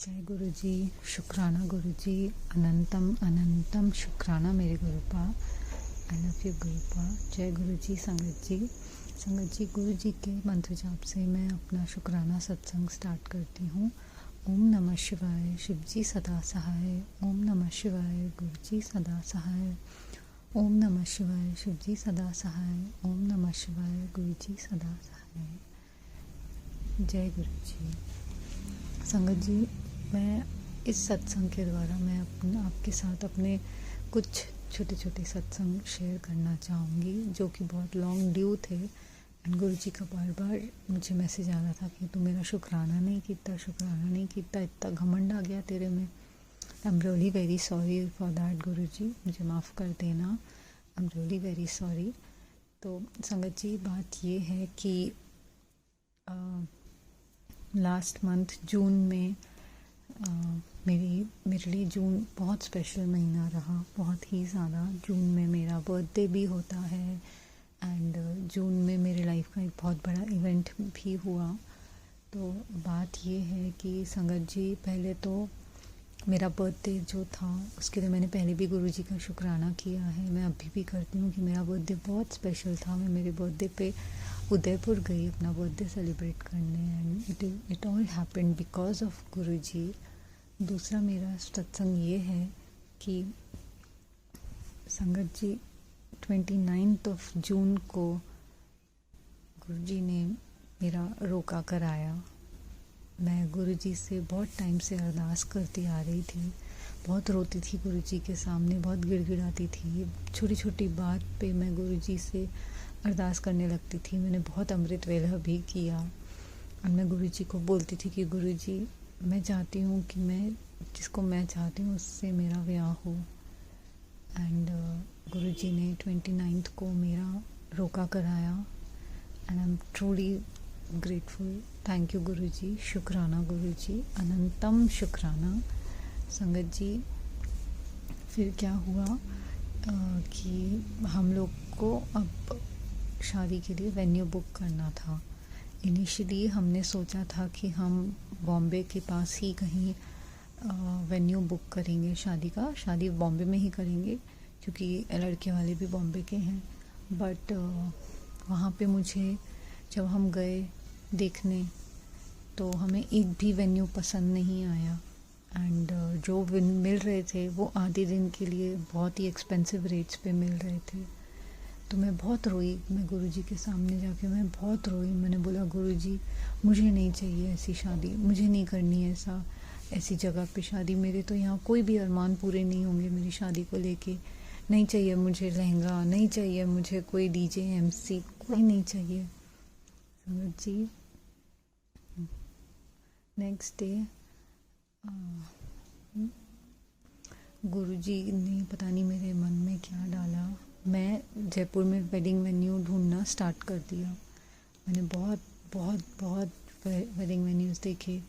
जय गुरु जी। शुक्राना गुरु जी। अनंतम अनंतम शुक्राना मेरे गुरुपा। I love you गुरुपा। जय गुरु जी। संगत जी गुरु जी के मंत्र जाप से मैं अपना शुक्राना सत्संग स्टार्ट करती हूँ। ओम नमः शिवाय, शिव जी सदा सहाय। ओम नमः शिवाय, गुरु जी सदा सहाय। ओम नमः शिवाय, शिव जी सदा सहाय। ओम नमः शिवाय, गुरु जी सदा सहाय। जय गुरु जी। संगत जी, मैं इस सत्संग के द्वारा मैं आपके साथ अपने कुछ छोटे छोटे सत्संग शेयर करना चाहूँगी जो कि बहुत लॉन्ग ड्यू थे। एंड गुरु जी का बार बार मुझे मैसेज आ रहा था कि तू मेरा शुक्राना नहीं किया, इतना घमंड आ गया तेरे में। I am really very sorry for that गुरु जी, मुझे माफ़ कर देना। I am really very sorry. तो संगत जी, बात ये है कि लास्ट मंथ जून में मेरे लिए जून बहुत स्पेशल महीना रहा, बहुत ही ज़्यादा। जून में मेरा बर्थडे भी होता है एंड जून में मेरे लाइफ का एक बहुत बड़ा इवेंट भी हुआ। तो बात ये है कि संगत जी, पहले तो मेरा बर्थडे जो था उसके लिए मैंने पहले भी गुरु जी का शुक्राना किया है। मैं अभी भी करती हूँ कि मेरा बर्थडे बहुत स्पेशल था। मैं मेरे बर्थडे पे उदयपुर गई अपना बर्थडे सेलिब्रेट करने and it all happened because of गुरु जी। दूसरा मेरा सत्संग ये है कि संगत जी 29 जून को गुरु जी ने मेरा रोका कराया। मैं गुरु जी से बहुत टाइम से अरदास करती आ रही थी, बहुत रोती थी गुरु जी के सामने, बहुत गिड़गिड़ाती थी। छोटी छोटी बात पे मैं गुरु जी से अरदास करने लगती थी। मैंने बहुत अमृत वेला भी किया और मैं गुरु जी को बोलती थी कि गुरु जी, मैं चाहती हूँ कि मैं जिसको मैं चाहती हूँ उससे मेरा ब्याह हो। एंड गुरु जी ने 29 को मेरा रोका कराया and I am truly grateful. Thank you गुरु जी। शुक्राना गुरु जी, अनंतम शुक्राना। संगत जी, फिर क्या हुआ कि हम लोग को अब शादी के लिए वेन्यू बुक करना था। इनिशियली हमने सोचा था कि हम बॉम्बे के पास ही कहीं वेन्यू बुक करेंगे शादी का। शादी बॉम्बे में ही करेंगे क्योंकि लड़के वाले भी बॉम्बे के हैं। बट वहाँ पे मुझे जब हम गए देखने तो हमें एक भी वेन्यू पसंद नहीं आया एंड जो मिल रहे थे वो आधे दिन के लिए बहुत ही एक्सपेंसिव रेट्स पे मिल रहे थे। तो मैं बहुत रोई। मैं गुरुजी के सामने जाके मैं बहुत रोई। मैंने बोला गुरुजी, मुझे नहीं चाहिए ऐसी शादी, मुझे नहीं करनी है ऐसी जगह पे शादी। मेरे तो यहाँ कोई भी अरमान पूरे नहीं होंगे मेरी शादी को लेके। नहीं चाहिए मुझे लहंगा, नहीं चाहिए मुझे कोई डीजे एमसी, कोई नहीं चाहिए। समझ जी। नेक्स्ट डे गुरुजी ने पता नहीं मेरे मन में क्या डाला, मैं जयपुर में वेडिंग वेन्यू ढूंढना स्टार्ट कर दिया। मैंने बहुत बहुत बहुत वेडिंग वेन्यूज़ देखे।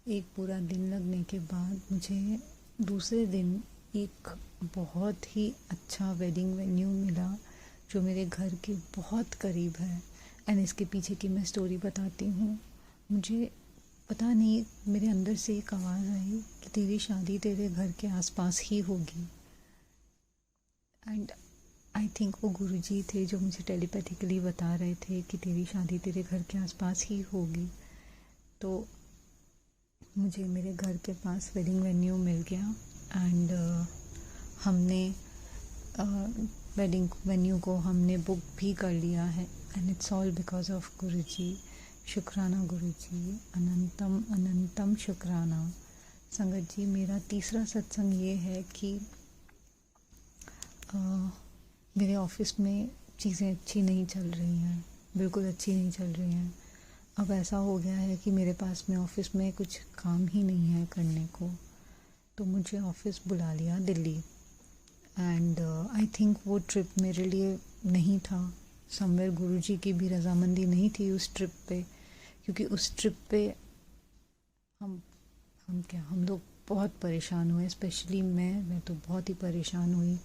एक पूरा दिन लगने के बाद मुझे दूसरे दिन एक बहुत ही अच्छा वेडिंग वेन्यू मिला जो मेरे घर के बहुत करीब है। एंड इसके पीछे की मैं स्टोरी बताती हूँ। मुझे पता नहीं, मेरे अंदर से एक आवाज़ आई कि तेरी शादी तेरे घर के आसपास ही होगी। एंड आई थिंक वो गुरुजी थे जो मुझे टेलीपैथिकली बता रहे थे कि तेरी शादी तेरे घर के आसपास ही होगी। तो मुझे मेरे घर के पास वेडिंग वेन्यू मिल गया एंड हमने वेडिंग वेन्यू को हमने बुक भी कर लिया है and it's all because of Guruji. शुक्राना गुरुजी, अनंतम अनंतम शुक्राना। संगत जी, मेरा तीसरा सत्संग ये है कि मेरे ऑफिस में चीज़ें अच्छी नहीं चल रही हैं, बिल्कुल अच्छी नहीं चल रही हैं। अब ऐसा हो गया है कि मेरे पास में ऑफिस में कुछ काम ही नहीं है करने को। तो मुझे ऑफिस बुला लिया दिल्ली एंड आई थिंक वो ट्रिप मेरे लिए नहीं था। समवेयर गुरुजी की भी रजामंदी नहीं थी उस ट्रिप पे, क्योंकि उस ट्रिप पे हम लोग बहुत परेशान हुए। स्पेशली मैं तो बहुत ही परेशान हुई।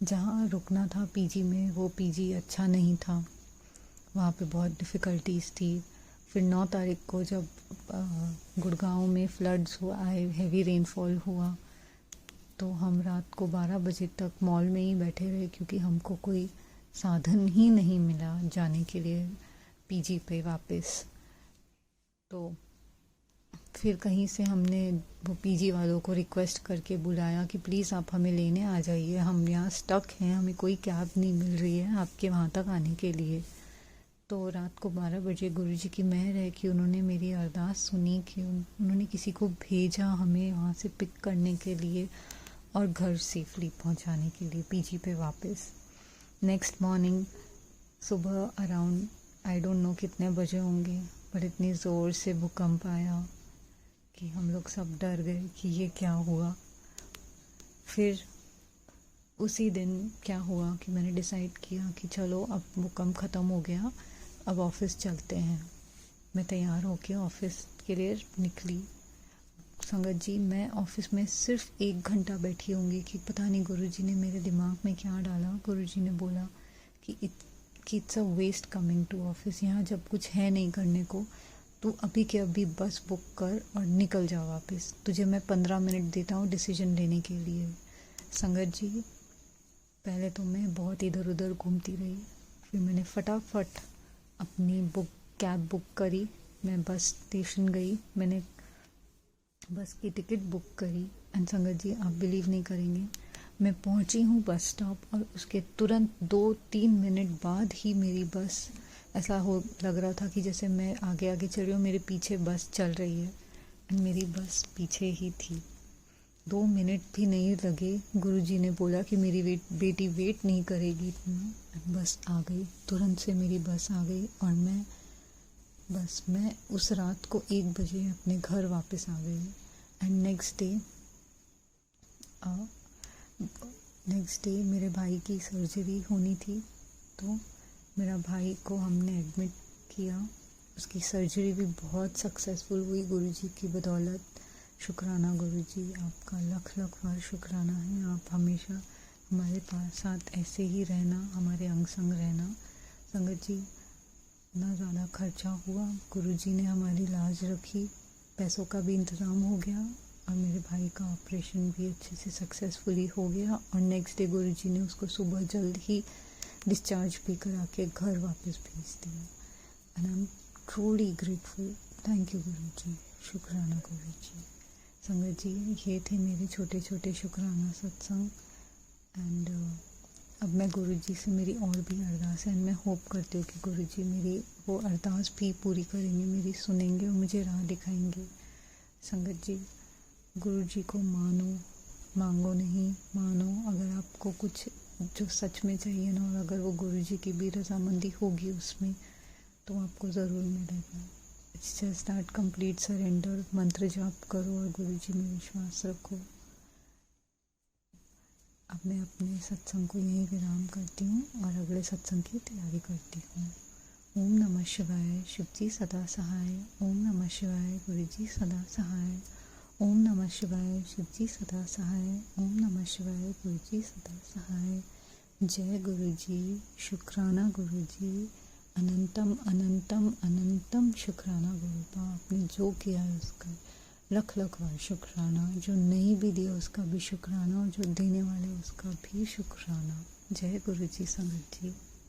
जहाँ रुकना था पीजी में, वो पीजी अच्छा नहीं था, वहाँ पे बहुत डिफ़िकल्टीज़ थी। फिर 9 तारीख को जब गुड़गांव में फ्लड्स हुआ है, हेवी रेनफॉल हुआ, तो हम रात को 12 बजे तक मॉल में ही बैठे रहे क्योंकि हमको कोई साधन ही नहीं मिला जाने के लिए पीजी पे वापस। तो फिर कहीं से हमने वो पीजी वालों को रिक्वेस्ट करके बुलाया कि प्लीज़ आप हमें लेने आ जाइए, हम यहाँ स्टक हैं, हमें कोई कैब नहीं मिल रही है आपके वहाँ तक आने के लिए। तो रात को 12 बजे गुरुजी की मेहर है कि उन्होंने मेरी अरदास सुनी कि उन्होंने किसी को भेजा हमें वहाँ से पिक करने के लिए और घर सेफली पहुँचाने के लिए पीजी पे वापस। नेक्स्ट मॉर्निंग सुबह अराउंड आई डोंट नो कितने बजे होंगे, पर इतनी ज़ोर से भूकंप आया कि हम लोग सब डर गए कि ये क्या हुआ। फिर उसी दिन क्या हुआ कि मैंने डिसाइड किया कि चलो अब भूकंप ख़त्म हो गया, अब ऑफ़िस चलते हैं। मैं तैयार होके ऑफ़िस के लिए निकली। संगत जी, मैं ऑफ़िस में सिर्फ 1 घंटा बैठी होंगी कि पता नहीं गुरुजी ने मेरे दिमाग में क्या डाला। गुरुजी ने बोला कि it's a waste coming to office, यहाँ जब कुछ है नहीं करने को तो अभी के अभी बस बुक कर और निकल जाओ वापस, तुझे मैं 15 मिनट देता हूँ डिसीजन लेने के लिए। संगत जी, पहले तो मैं बहुत इधर उधर घूमती रही, फिर मैंने फटाफट अपनी कैब बुक करी। मैं बस स्टेशन गई, मैंने बस की टिकट बुक करी एंड संगत जी आप बिलीव नहीं करेंगे, मैं पहुंची हूँ बस स्टॉप और उसके तुरंत 2-3 मिनट बाद ही मेरी बस, ऐसा हो लग रहा था कि जैसे मैं आगे आगे चल रही हूँ, मेरे पीछे बस चल रही है एंड मेरी बस पीछे ही थी। 2 मिनट भी नहीं लगे, गुरुजी ने बोला कि मेरी बेटी वेट नहीं करेगी इतना, बस आ गई, तुरंत से मेरी बस आ गई और मैं उस रात को 1 बजे अपने घर वापस आ गई। एंड नेक्स्ट डे मेरे भाई की सर्जरी होनी थी, तो मेरा भाई को हमने एडमिट किया। उसकी सर्जरी भी बहुत सक्सेसफुल हुई गुरुजी की बदौलत। शुक्राना गुरुजी, आपका लख लख बार शुक्राना है। आप हमेशा हमारे पास साथ ऐसे ही रहना, हमारे अंग संग रहना। संगत जी, ना ज़्यादा खर्चा हुआ, गुरुजी ने हमारी लाज रखी, पैसों का भी इंतज़ाम हो गया और मेरे भाई का ऑपरेशन भी अच्छे से सक्सेसफुली हो गया। और नेक्स्ट डे गुरुजी ने उसको सुबह जल्द ही डिस्चार्ज भी करा के घर वापस भेज दिया। And I am truly grateful. Thank you Guruji, शुक्राना गुरुजी। संगत जी, ये थे मेरे छोटे छोटे शुक्राना सत्संग। एंड अब मैं गुरुजी से मेरी और भी अरदास है एंड मैं होप करती हूँ कि गुरुजी मेरी वो अरदास भी पूरी करेंगे, मेरी सुनेंगे और मुझे राह दिखाएंगे। संगत जी, गुरुजी को मानो, मांगो नहीं, मानो। अगर आपको कुछ जो सच में चाहिए ना, और अगर वो गुरुजी की भी रजामंदी होगी उसमें, तो आपको ज़रूर मिलेगा। It's just that complete surrender. मंत्र जाप करो और गुरुजी में विश्वास रखो। अब मैं अपने सत्संग को यहीं विराम करती हूँ और अगले सत्संग की तैयारी करती हूँ। ओम नमः शिवाय, शिव जी सदा सहाय। ओम नमः शिवाय, गुरुजी सदा सहाय। ओम नमः शिवाय, शिव जी सदा सहाय। ओम नमः शिवाय, गुरुजी सदा सहाय। जय गुरुजी, शुक्राना गुरुजी। अनंतम अनंतम अनंतम शुक्राना गुरुपा। आपने जो किया है उसका लख लख बार शुक्राना, जो नहीं भी दिया उसका भी शुक्राना और जो देने वाले उसका भी शुक्राना। जय गुरुजी संगत जी।